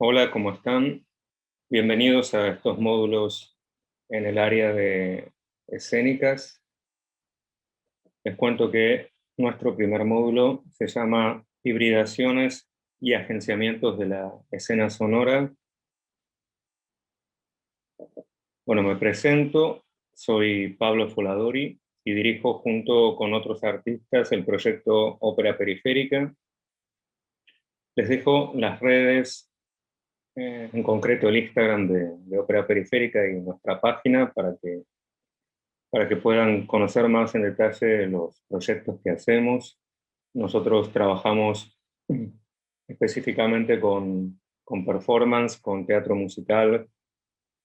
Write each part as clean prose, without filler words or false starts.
Hola, ¿cómo están? Bienvenidos a estos módulos en el área de escénicas. Les cuento que nuestro primer módulo se llama Hibridaciones y agenciamientos de la escena sonora. Bueno, me presento, soy Pablo Foladori y dirijo junto con otros artistas el proyecto Ópera Periférica. Les dejo las redes, en concreto el Instagram de Ópera Periférica y nuestra página para que puedan conocer más en detalle los proyectos que hacemos. Nosotros trabajamos específicamente con performance, con teatro musical,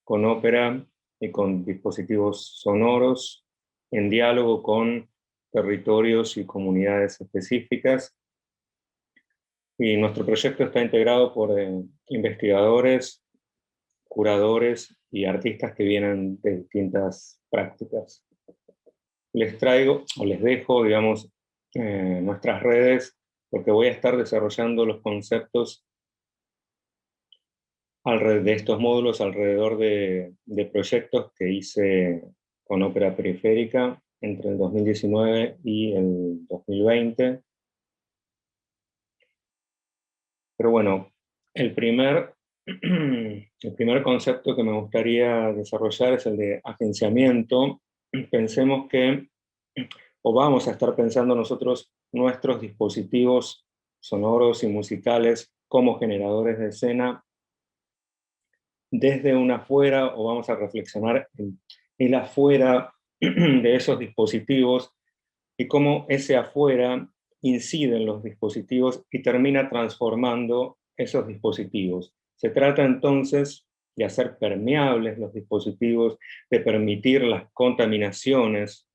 con ópera y con dispositivos sonoros, en diálogo con territorios y comunidades específicas. Y nuestro proyecto está integrado por investigadores, curadores y artistas que vienen de distintas prácticas. Les traigo o les dejo, digamos, nuestras redes, porque voy a estar desarrollando los conceptos de estos módulos alrededor de proyectos que hice con Ópera Periférica entre el 2019 y el 2020. Pero bueno, el primer, el primer concepto que me gustaría desarrollar es el de agenciamiento. Pensemos que, o vamos a estar pensando nosotros, nuestros dispositivos sonoros y musicales como generadores de escena desde un afuera, o vamos a reflexionar en el afuera de esos dispositivos y cómo ese afuera incide en los dispositivos y termina transformando esos dispositivos. Se trata entonces de hacer permeables los dispositivos, de permitir las contaminaciones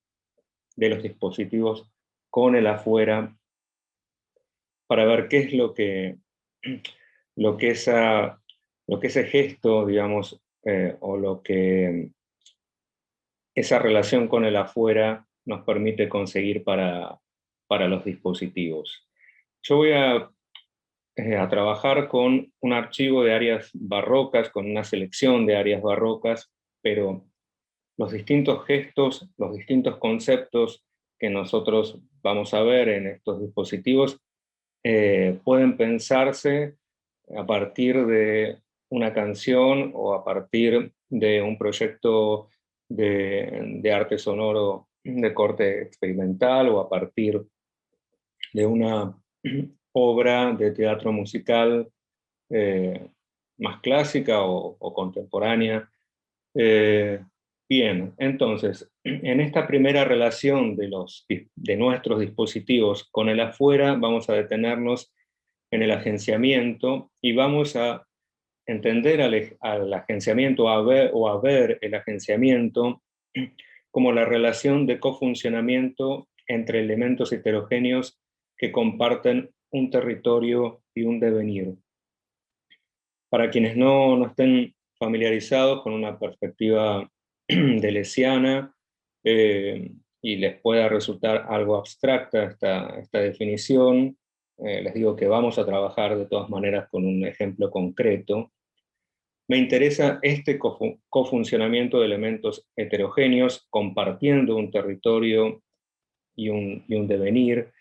de los dispositivos con el afuera, para ver qué es lo que, lo que ese gesto, digamos, o lo que esa relación con el afuera nos permite conseguir para los dispositivos. Yo voy a trabajar con un archivo de áreas barrocas, con una selección de áreas barrocas, pero los distintos gestos, los distintos conceptos que nosotros vamos a ver en estos dispositivos pueden pensarse a partir de una canción o a partir de un proyecto de arte sonoro de corte experimental o a partir de una obra de teatro musical eh, más clásica o contemporánea. Eh, Bien, entonces, en esta primera relación de nuestros dispositivos con el afuera, vamos a detenernos en el agenciamiento y vamos a entender al agenciamiento o a ver el agenciamiento como la relación de cofuncionamiento entre elementos heterogéneos que comparten un territorio y un devenir. Para quienes no estén familiarizados con una perspectiva deleuziana y les pueda resultar algo abstracta esta definición, les digo que vamos a trabajar de todas maneras con un ejemplo concreto. Me interesa este cofuncionamiento de elementos heterogéneos compartiendo un territorio y un devenir,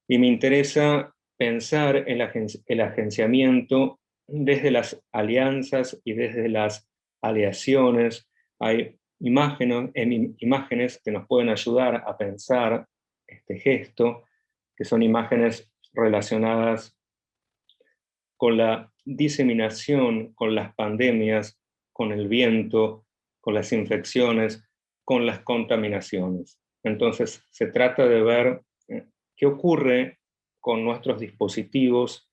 y me interesa pensar el agenciamiento desde las alianzas y desde las aleaciones. Hay imágenes que nos pueden ayudar a pensar este gesto, que son imágenes relacionadas con la diseminación, con las pandemias, con el viento, con las infecciones, con las contaminaciones. Entonces, se trata de ver qué ocurre con nuestros dispositivos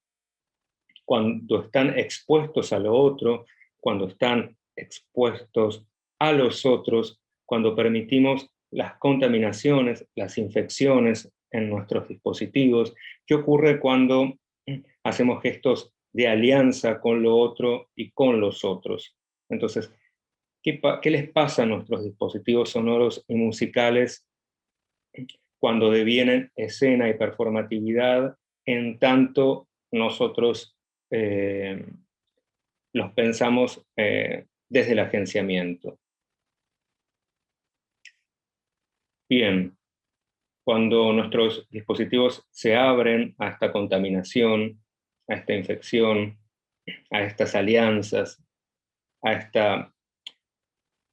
cuando están expuestos a lo otro, cuando están expuestos a los otros, cuando permitimos las contaminaciones, las infecciones en nuestros dispositivos, qué ocurre cuando hacemos gestos de alianza con lo otro y con los otros. Entonces, ¿qué les pasa a nuestros dispositivos sonoros y musicales cuando devienen escena y performatividad en tanto nosotros los pensamos desde el agenciamiento. Bien, cuando nuestros dispositivos se abren a esta contaminación, a esta infección, a estas alianzas, a,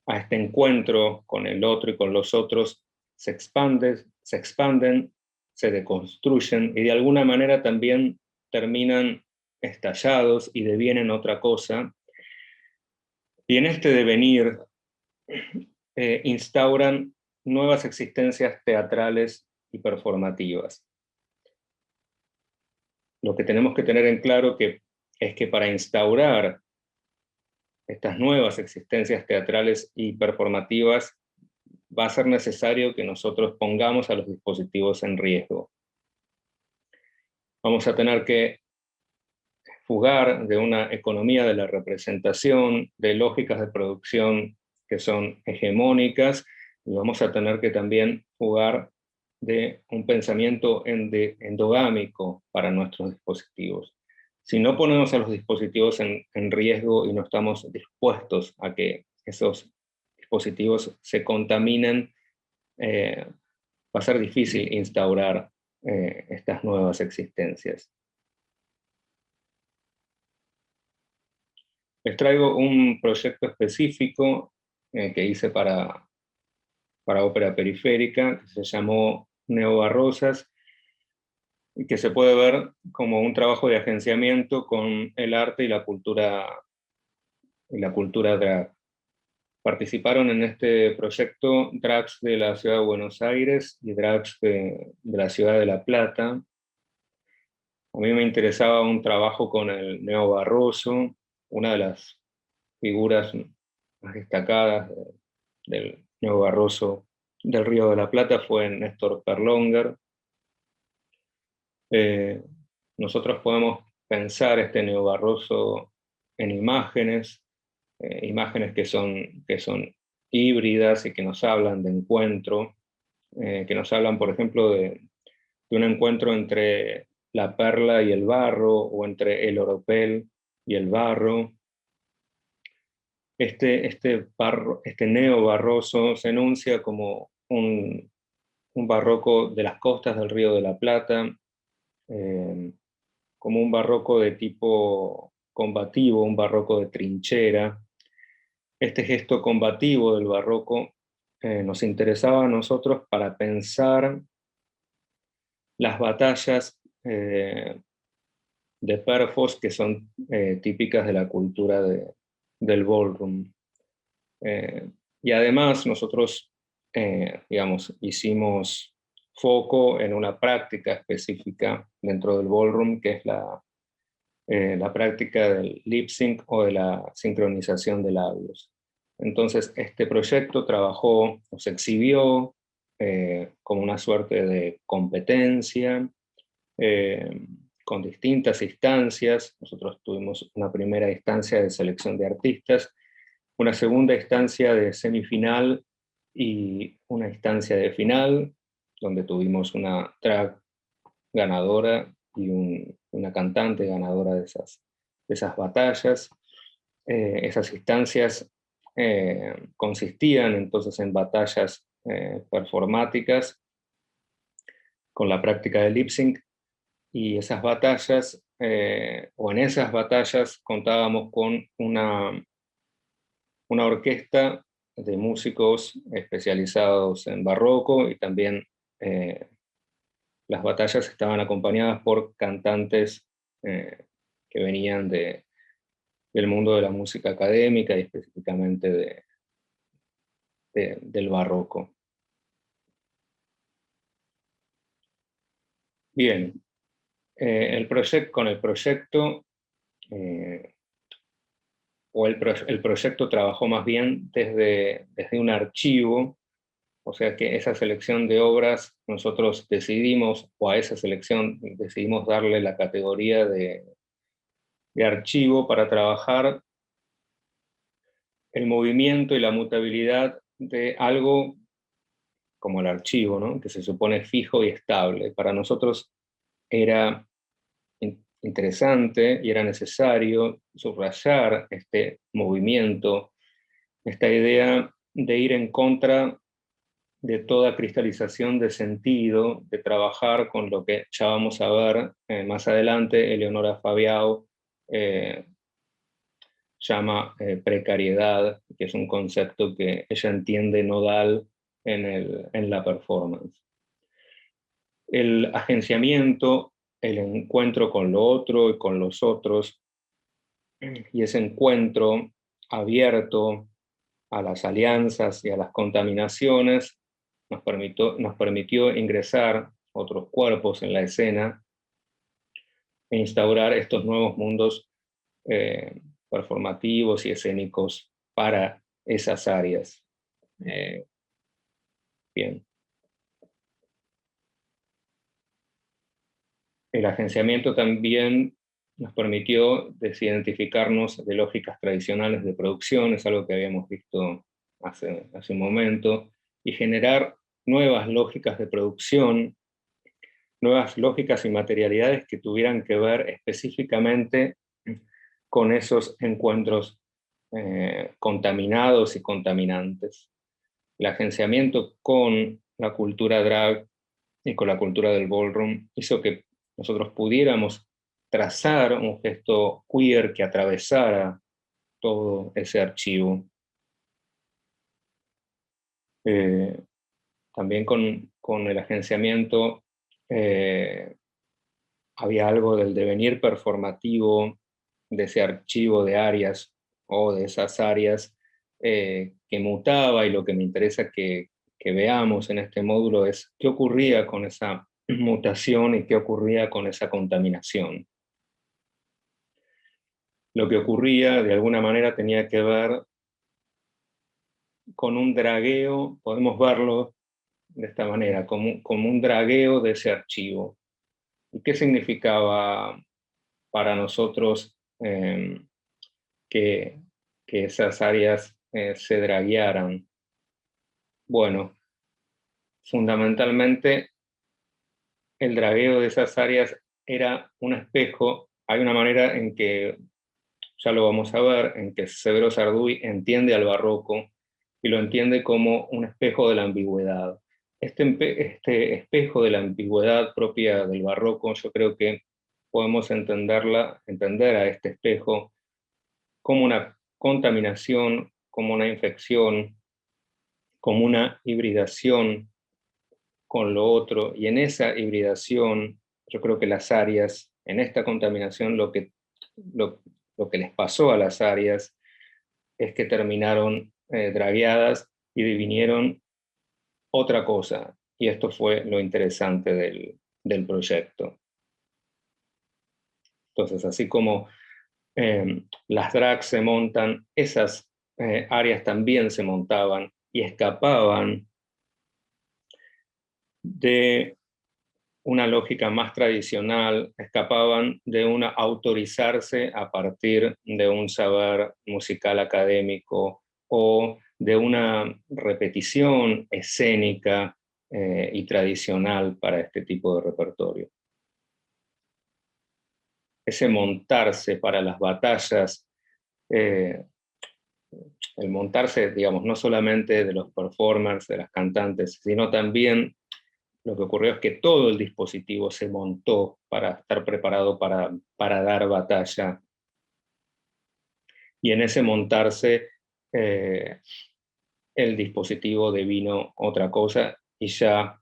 a este encuentro con el otro y con los otros, se expanden, se deconstruyen y de alguna manera también terminan estallados y devienen otra cosa. Y en este devenir instauran nuevas existencias teatrales y performativas. Lo que tenemos que tener en claro es que para instaurar estas nuevas existencias teatrales y performativas va a ser necesario que nosotros pongamos a los dispositivos en riesgo. Vamos a tener que fugar de una economía de la representación, de lógicas de producción que son hegemónicas, y vamos a tener que también fugar de un pensamiento endogámico para nuestros dispositivos. Si no ponemos a los dispositivos en riesgo y no estamos dispuestos a que esos dispositivos se contaminen, va a ser difícil instaurar estas nuevas existencias. Les traigo un proyecto específico que hice para Ópera Periférica, que se llamó Neobarrosas, y que se puede ver como un trabajo de agenciamiento con el arte y la cultura drag. Participaron en este proyecto drags de la ciudad de Buenos Aires y drags de la ciudad de La Plata. A mí me interesaba un trabajo con el neobarroso, una de las figuras más destacadas del neobarroso del Río de la Plata fue Néstor Perlonguer. Nosotros podemos pensar este neobarroso en imágenes, imágenes que son híbridas y que nos hablan de encuentro, que nos hablan, por ejemplo, de un encuentro entre la perla y el barro, o entre el oropel y el barro. Este neobarroso se enuncia como un barroco de las costas del Río de la Plata, como un barroco de tipo combativo, un barroco de trinchera. Este gesto combativo del barroco nos interesaba a nosotros para pensar las batallas de perfos que son típicas de la cultura del ballroom. Y además nosotros, digamos, hicimos foco en una práctica específica dentro del ballroom, que es la práctica del lip sync o de la sincronización de labios. Entonces, este proyecto trabajó, o se exhibió como una suerte de competencia, con distintas instancias. Nosotros tuvimos una primera instancia de selección de artistas, una segunda instancia de semifinal y una instancia de final, donde tuvimos una drag ganadora y una cantante ganadora de esas batallas. Esas instancias consistían entonces en batallas performáticas con la práctica de lip sync, y esas batallas, o en esas batallas contábamos con una orquesta de músicos especializados en barroco, y también las batallas estaban acompañadas por cantantes que venían del mundo de la música académica y específicamente del barroco. Bien, con el proyecto, el proyecto trabajó más bien desde un archivo, o sea que esa selección de obras nosotros decidimos, o a esa selección decidimos darle la categoría de archivo para trabajar el movimiento y la mutabilidad de algo como el archivo, ¿no? Que se supone fijo y estable. Para nosotros era interesante y era necesario subrayar este movimiento, esta idea de ir en contra de toda cristalización de sentido, de trabajar con lo que ya vamos a ver más adelante. Eleonora Fabiao llama precariedad, que es un concepto que ella entiende nodal en la performance. El agenciamiento, el encuentro con lo otro y con los otros, y ese encuentro abierto a las alianzas y a las contaminaciones, nos permitió ingresar otros cuerpos en la escena e instaurar estos nuevos mundos performativos y escénicos para esas áreas. Bien. El agenciamiento también nos permitió desidentificarnos de lógicas tradicionales de producción, es algo que habíamos visto hace un momento, y generar nuevas lógicas de producción, nuevas lógicas y materialidades que tuvieran que ver específicamente con esos encuentros contaminados y contaminantes. El agenciamiento con la cultura drag y con la cultura del ballroom hizo que nosotros pudiéramos trazar un gesto queer que atravesara todo ese archivo. También con el agenciamiento había algo del devenir performativo de ese archivo de áreas o de esas áreas que mutaba, y lo que me interesa que veamos en este módulo es qué ocurría con esa mutación y qué ocurría con esa contaminación. Lo que ocurría de alguna manera tenía que ver con un dragueo, podemos verlo de esta manera, como un dragueo de ese archivo. ¿Y qué significaba para nosotros que, que esas áreas se draguearan? Bueno, fundamentalmente el dragueo de esas áreas era un espejo. Hay una manera en que, ya lo vamos a ver, en que Severo Sarduy entiende al barroco y lo entiende como un espejo de la ambigüedad. Este espejo de la ambigüedad propia del barroco, yo creo que podemos entender a este espejo como una contaminación, como una infección, como una hibridación con lo otro, y en esa hibridación yo creo que las áreas, en esta contaminación, lo que les pasó a las áreas es que terminaron dragueadas y divinieron otra cosa, y esto fue lo interesante del proyecto. Entonces, así como las drags se montan, esas áreas también se montaban y escapaban de una lógica más tradicional, escapaban de una autorizarse a partir de un saber musical académico o de una repetición escénica y tradicional para este tipo de repertorio. Ese montarse para las batallas, el montarse, digamos, no solamente de los performers, de las cantantes, sino también lo que ocurrió es que todo el dispositivo se montó para estar preparado para dar batalla. Y en ese montarse, el dispositivo devino otra cosa y ya,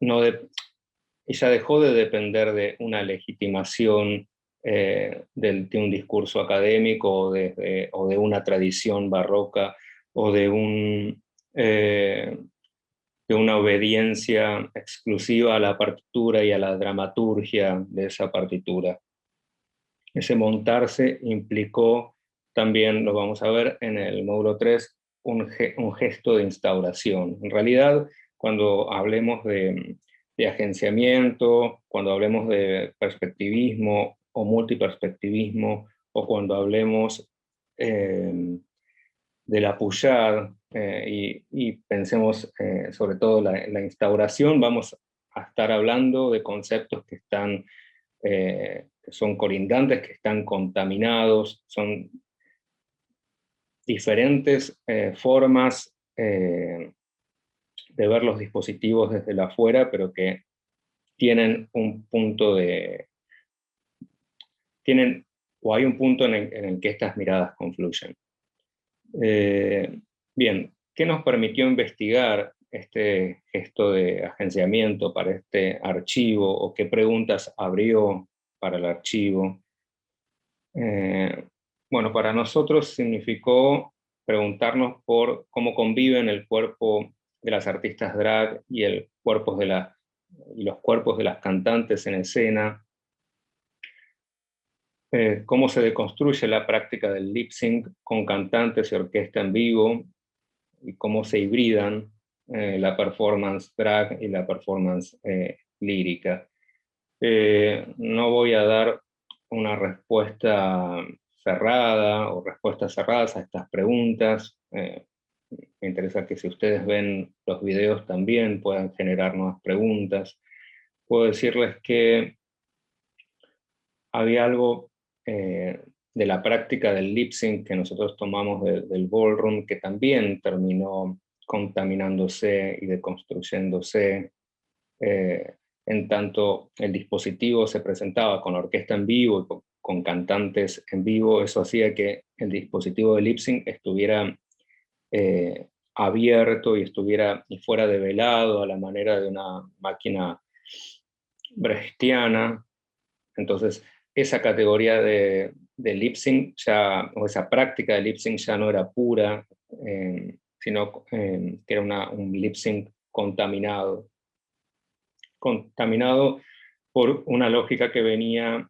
y ya dejó de depender de una legitimación de un discurso académico o de una tradición barroca o de una obediencia exclusiva a la partitura y a la dramaturgia de esa partitura. Ese montarse implicó también, lo vamos a ver en el módulo 3, un gesto de instauración. En realidad, cuando hablemos de agenciamiento, cuando hablemos de perspectivismo o multiperspectivismo, o cuando hablemos de la Puyard y pensemos sobre todo la instauración, vamos a estar hablando de conceptos que que son colindantes, que están contaminados, son diferentes formas de ver los dispositivos desde la afuera, pero que tienen un punto o hay un punto en el que estas miradas confluyen. Bien, ¿qué nos permitió investigar este gesto de agenciamiento para este archivo, o qué preguntas abrió para el archivo? Bueno, para nosotros significó preguntarnos por cómo conviven el cuerpo de las artistas drag y los cuerpos de las cantantes en escena, cómo se deconstruye la práctica del lip sync con cantantes y orquesta en vivo, y cómo se hibridan la performance drag y la performance lírica. No voy a dar una respuesta cerrada o respuestas cerradas a estas preguntas. Me interesa que si ustedes ven los videos también puedan generar nuevas preguntas. Puedo decirles que había algo de la práctica del lip sync que nosotros tomamos del ballroom, que también terminó contaminándose y deconstruyéndose, en tanto el dispositivo se presentaba con orquesta en vivo y con cantantes en vivo. Eso hacía que el dispositivo de lip sync estuviera abierto y fuera develado a la manera de una máquina brechtiana. Entonces, esa categoría de lip sync o esa práctica de lip sync ya no era pura, sino que era un lip sync contaminado por una lógica que venía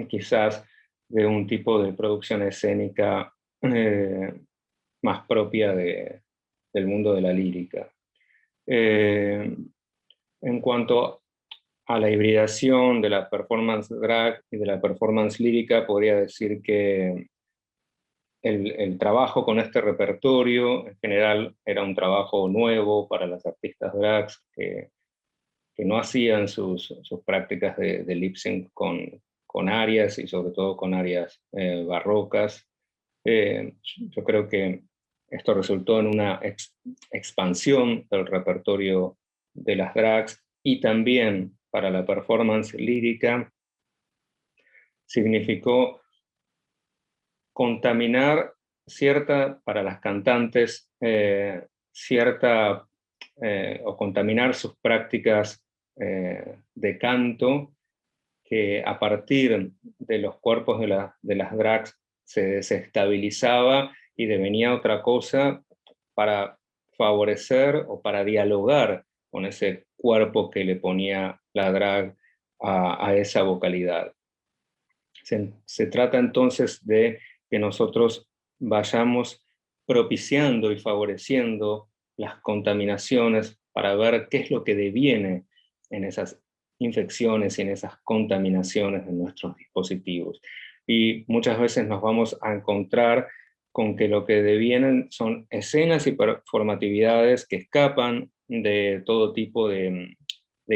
quizás de un tipo de producción escénica más propia del mundo de la lírica. En cuanto a la hibridación de la performance drag y de la performance lírica, podría decir que el trabajo con este repertorio en general era un trabajo nuevo para las artistas drags que no hacían sus prácticas de lip sync con arias, y sobre todo con arias barrocas. Yo creo que esto resultó en una expansión del repertorio de las drags, y también para la performance lírica significó contaminar para las cantantes, o contaminar sus prácticas de canto, que a partir de los cuerpos de las drags se desestabilizaba y devenía otra cosa para favorecer o para dialogar con ese cuerpo que le ponía la drag a esa vocalidad. Se trata entonces de que nosotros vayamos propiciando y favoreciendo las contaminaciones para ver qué es lo que deviene en esas infecciones y en esas contaminaciones de nuestros dispositivos. Y muchas veces nos vamos a encontrar con que lo que devienen son escenas y performatividades que escapan de todo tipo de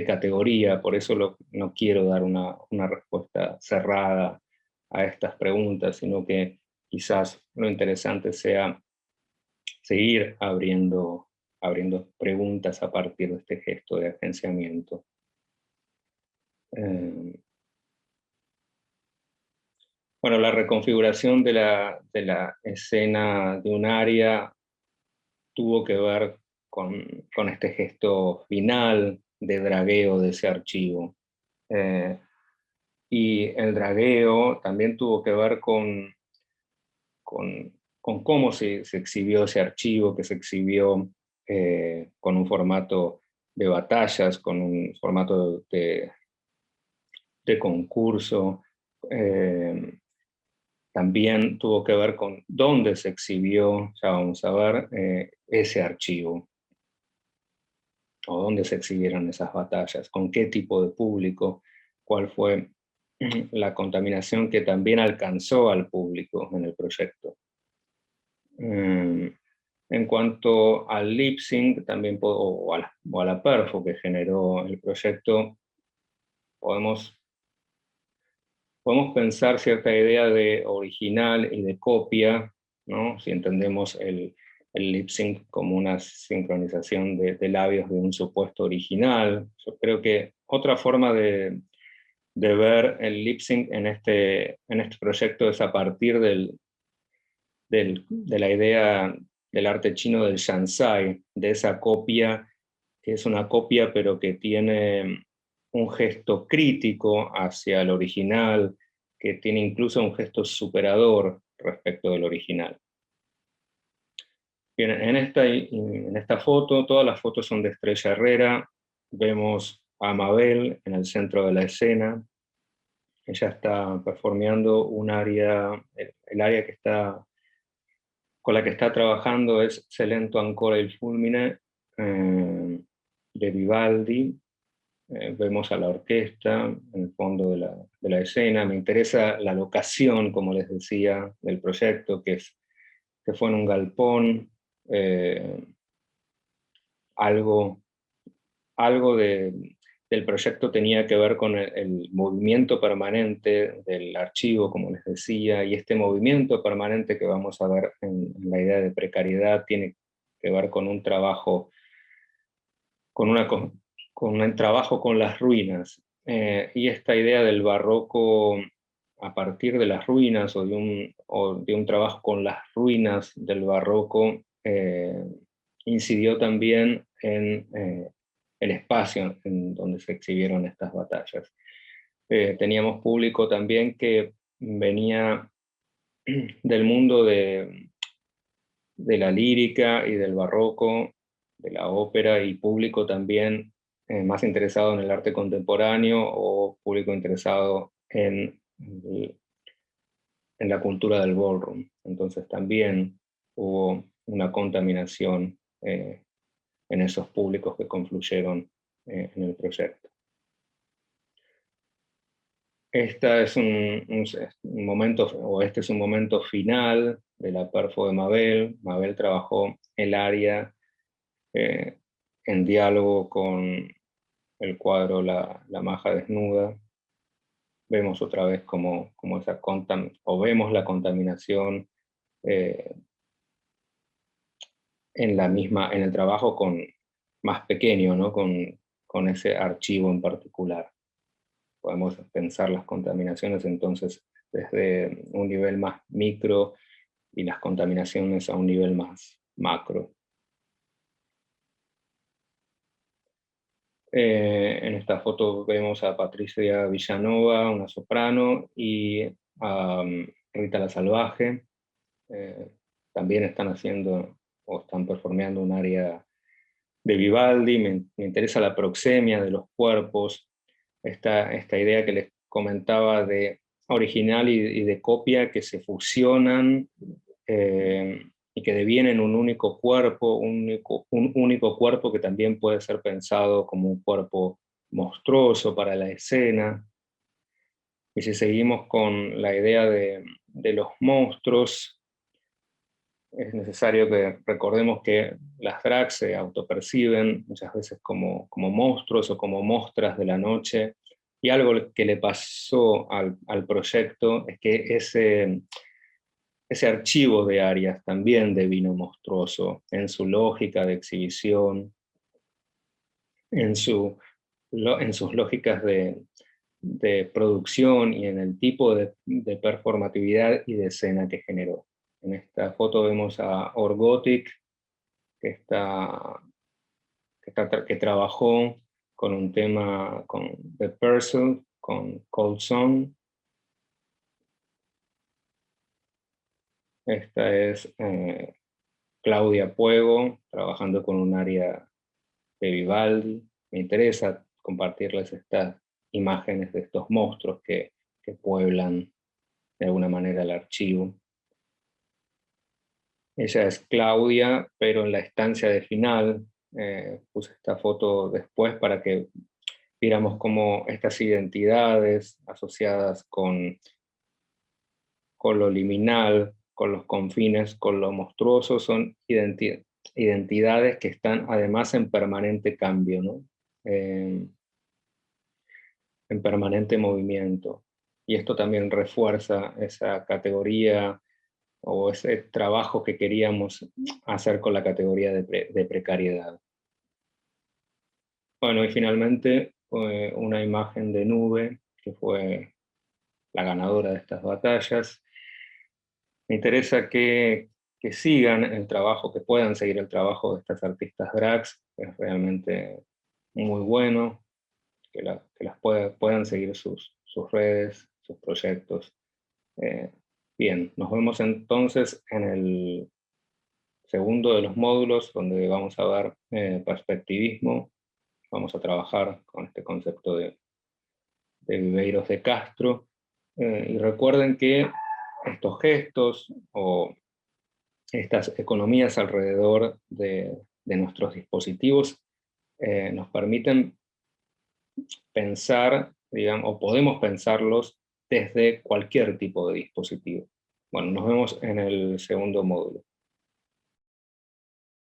categoría. Por eso no quiero dar una respuesta cerrada a estas preguntas, sino que quizás lo interesante sea seguir abriendo preguntas a partir de este gesto de agenciamiento. Bueno, la reconfiguración de la escena de un área tuvo que ver con este gesto final de dragueo de ese archivo. Y el dragueo también tuvo que ver con cómo se exhibió ese archivo, que se exhibió con un formato de batallas, con un formato de concurso. También tuvo que ver con dónde se exhibió, ya vamos a ver, ese archivo, o dónde se exhibieron esas batallas, con qué tipo de público, cuál fue la contaminación que también alcanzó al público en el proyecto. En cuanto al lip sync, también o a la perfo que generó el proyecto, podemos podemos pensar cierta idea de original y de copia, ¿no? Si entendemos el lip sync como una sincronización de labios de un supuesto original. Yo creo que otra forma de ver el lip sync en este proyecto es a partir de la idea del arte chino del Shansai, de esa copia, que es una copia pero que tiene un gesto crítico hacia el original, que tiene incluso un gesto superador respecto del original. Bien, en esta foto, todas las fotos son de Estrella Herrera, vemos a Mabel en el centro de la escena. Ella está performeando un área, el área que está, con la que está trabajando es Celento ancora il fulmine, de Vivaldi. Vemos a la orquesta en el fondo de la escena. Me interesa la locación, como les decía, del proyecto, que fue en un galpón, eh, algo, algo del proyecto tenía que ver con el movimiento permanente del archivo, como les decía, y este movimiento permanente que vamos a ver en la idea de precariedad tiene que ver con un trabajo, con, una, con un trabajo con las ruinas. Y esta idea del barroco a partir de las ruinas o de un trabajo con las ruinas del barroco incidió también en el espacio en donde se exhibieron estas batallas. Teníamos público también que venía del mundo de la lírica y del barroco, de la ópera, y público también más interesado en el arte contemporáneo o público interesado en la cultura del ballroom. Entonces también hubo una contaminación en esos públicos que confluyeron en el proyecto. Esta es un momento, o este es un momento final de la perfo de Mabel. Mabel trabajó el área eh, en diálogo con el cuadro La Maja Desnuda. Vemos otra vez como esa o vemos la contaminación eh, en el trabajo más pequeño, ¿no? Con ese archivo en particular. Podemos pensar las contaminaciones entonces desde un nivel más micro y las contaminaciones a un nivel más macro. En esta foto vemos a Patricia Villanova, una soprano, y a Rita la Salvaje. También están haciendo o están performeando un área de Vivaldi. Me interesa la proxemia de los cuerpos, esta idea que les comentaba de original y de copia que se fusionan y que devienen un único cuerpo, un único cuerpo que también puede ser pensado como un cuerpo monstruoso para la escena. Y si seguimos con la idea de los monstruos, es necesario que recordemos que las drags se autoperciben muchas veces como monstruos o como mostras de la noche, y algo que le pasó al proyecto es que ese archivo de Arias también devino monstruoso en su lógica de exhibición, en, en sus lógicas de producción y en el tipo de performatividad y de escena que generó. En esta foto vemos a Orgotic, que trabajó con un tema con The Person, con Cold Song. Esta es Claudia Puego, trabajando con un área de Vivaldi. Me interesa compartirles estas imágenes de estos monstruos que pueblan de alguna manera el archivo. Ella es Claudia, pero en la estancia de final, puse esta foto después para que viéramos cómo estas identidades asociadas con lo liminal, con los confines, con lo monstruoso, son identidades que están además en permanente cambio, ¿no? En permanente movimiento. Y esto también refuerza esa categoría o ese trabajo que queríamos hacer con la categoría de precariedad. Bueno, y finalmente una imagen de nube, que fue la ganadora de estas batallas. Me interesa que sigan el trabajo, que puedan seguir el trabajo de estas artistas drags, que es realmente muy bueno, que las puedan seguir sus redes, sus proyectos. Eh, Bien, nos vemos entonces en el segundo de los módulos, donde vamos a ver perspectivismo. Vamos a trabajar con este concepto de Viveiros de Castro. Y recuerden que estos gestos o estas economías alrededor de nuestros dispositivos nos permiten pensar, digamos, o podemos pensarlos desde cualquier tipo de dispositivo. Bueno, nos vemos en el segundo módulo.